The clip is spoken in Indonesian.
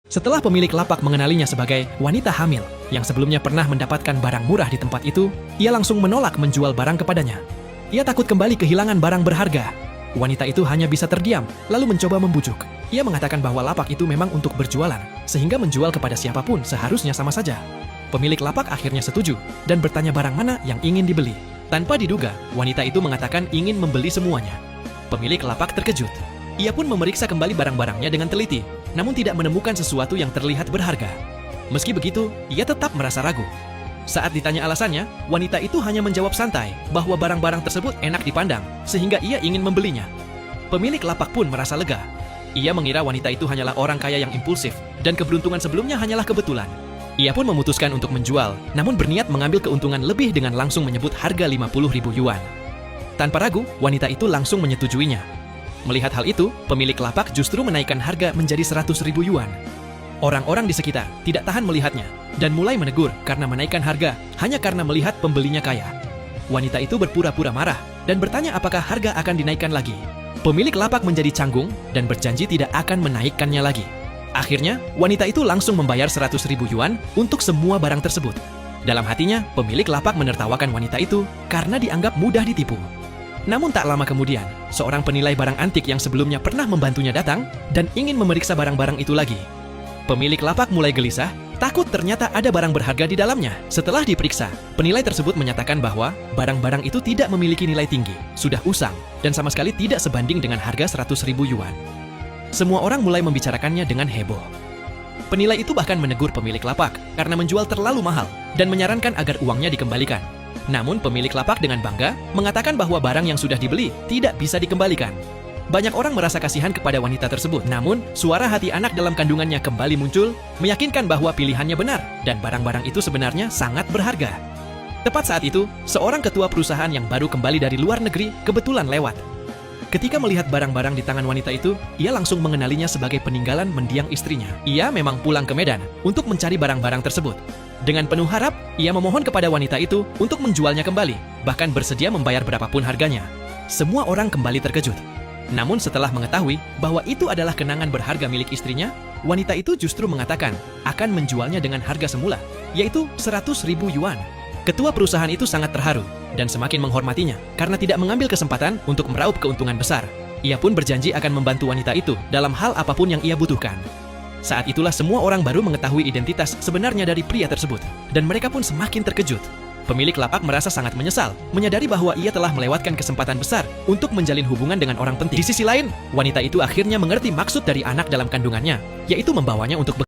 Setelah pemilik lapak mengenalinya sebagai wanita hamil yang sebelumnya pernah mendapatkan barang murah di tempat itu, ia langsung menolak menjual barang kepadanya. Ia takut kembali kehilangan barang berharga. Wanita itu hanya bisa terdiam, lalu mencoba membujuk. Ia mengatakan bahwa lapak itu memang untuk berjualan, sehingga menjual kepada siapapun seharusnya sama saja. Pemilik lapak akhirnya setuju dan bertanya barang mana yang ingin dibeli. Tanpa diduga, wanita itu mengatakan ingin membeli semuanya. Pemilik lapak terkejut. Ia pun memeriksa kembali barang-barangnya dengan teliti, namun tidak menemukan sesuatu yang terlihat berharga. Meski begitu, ia tetap merasa ragu. Saat ditanya alasannya, wanita itu hanya menjawab santai bahwa barang-barang tersebut enak dipandang, sehingga ia ingin membelinya. Pemilik lapak pun merasa lega. Ia mengira wanita itu hanyalah orang kaya yang impulsif, dan keberuntungan sebelumnya hanyalah kebetulan. Ia pun memutuskan untuk menjual, namun berniat mengambil keuntungan lebih dengan langsung menyebut harga 50.000 yuan. Tanpa ragu, wanita itu langsung menyetujuinya. Melihat hal itu, pemilik lapak justru menaikkan harga menjadi 100.000 yuan. Orang-orang di sekitar tidak tahan melihatnya dan mulai menegur karena menaikkan harga hanya karena melihat pembelinya kaya. Wanita itu berpura-pura marah dan bertanya apakah harga akan dinaikkan lagi. Pemilik lapak menjadi canggung dan berjanji tidak akan menaikkannya lagi. Akhirnya, wanita itu langsung membayar 100.000 yuan untuk semua barang tersebut. Dalam hatinya, pemilik lapak menertawakan wanita itu karena dianggap mudah ditipu. Namun tak lama kemudian, seorang penilai barang antik yang sebelumnya pernah membantunya datang dan ingin memeriksa barang-barang itu lagi. Pemilik lapak mulai gelisah, takut ternyata ada barang berharga di dalamnya. Setelah diperiksa, penilai tersebut menyatakan bahwa barang-barang itu tidak memiliki nilai tinggi, sudah usang, dan sama sekali tidak sebanding dengan harga 100.000 yuan. Semua orang mulai membicarakannya dengan heboh. Penilai itu bahkan menegur pemilik lapak karena menjual terlalu mahal dan menyarankan agar uangnya dikembalikan. Namun pemilik lapak dengan bangga mengatakan bahwa barang yang sudah dibeli tidak bisa dikembalikan. Banyak orang merasa kasihan kepada wanita tersebut, namun suara hati anak dalam kandungannya kembali muncul, meyakinkan bahwa pilihannya benar dan barang-barang itu sebenarnya sangat berharga. Tepat saat itu, seorang ketua perusahaan yang baru kembali dari luar negeri kebetulan lewat. Ketika melihat barang-barang di tangan wanita itu, ia langsung mengenalinya sebagai peninggalan mendiang istrinya. Ia memang pulang ke Medan untuk mencari barang-barang tersebut. Dengan penuh harap, ia memohon kepada wanita itu untuk menjualnya kembali, bahkan bersedia membayar berapapun harganya. Semua orang kembali terkejut. Namun setelah mengetahui bahwa itu adalah kenangan berharga milik istrinya, wanita itu justru mengatakan akan menjualnya dengan harga semula, yaitu 100.000 yuan. Ketua perusahaan itu sangat terharu dan semakin menghormatinya karena tidak mengambil kesempatan untuk meraup keuntungan besar. Ia pun berjanji akan membantu wanita itu dalam hal apapun yang ia butuhkan. Saat itulah semua orang baru mengetahui identitas sebenarnya dari pria tersebut, dan mereka pun semakin terkejut. Pemilik lapak merasa sangat menyesal, menyadari bahwa ia telah melewatkan kesempatan besar untuk menjalin hubungan dengan orang penting. Di sisi lain, wanita itu akhirnya mengerti maksud dari anak dalam kandungannya, yaitu membawanya untuk